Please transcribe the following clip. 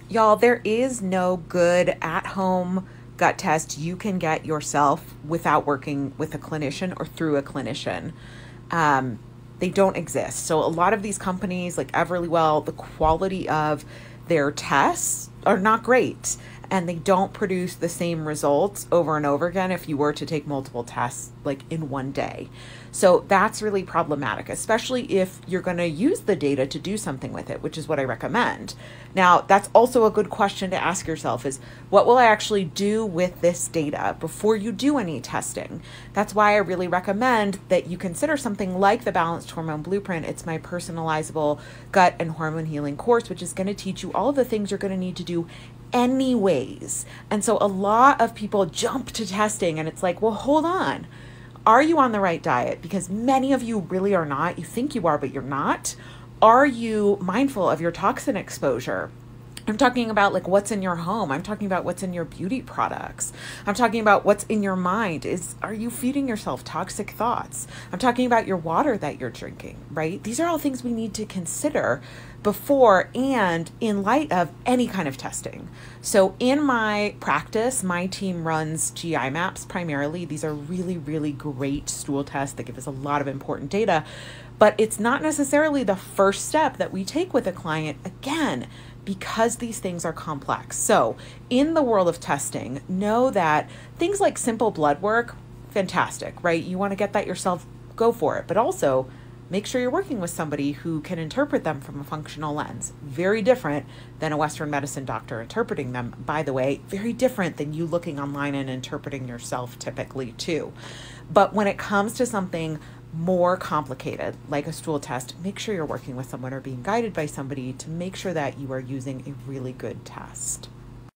Y'all, there is no good at home gut test you can get yourself without working with a clinician or through a clinician. Um, they don't exist. So, a lot of these companies like Everlywell, the quality of their tests are not great, and they don't produce the same results over and over again if you were to take multiple tests like in one day. So that's really problematic, especially if you're going to use the data to do something with it, which is what I recommend. Now, that's also a good question to ask yourself is what will I actually do with this data before you do any testing? That's why I really recommend that you consider something like the Balanced Hormone Blueprint. It's my personalizable gut and hormone healing course, which is going to teach you all of the things you're going to need to do anyways. And so a lot of people jump to testing and it's like, well, hold on. Are you on the right diet? Because many of you really are not. You think you are, but you're not. Are you mindful of your toxin exposure? I'm talking about like what's in your home. I'm talking about what's in your beauty products. I'm talking about what's in your mind. Are you feeding yourself toxic thoughts? I'm talking about your water that you're drinking, right? These are all things we need to consider before and in light of any kind of testing. So in my practice, my team runs GI maps primarily. These are really, really great stool tests that give us a lot of important data, but it's not necessarily the first step that we take with a client, again, because these things are complex. So in the world of testing, know that things like simple blood work, fantastic, right? You want to get that yourself, go for it. But also make sure you're working with somebody who can interpret them from a functional lens. Very different than a Western medicine doctor interpreting them, by the way. Very different than you looking online and interpreting yourself typically too. But when it comes to something more complicated, like a stool test, make sure you're working with someone or being guided by somebody to make sure that you are using a really good test.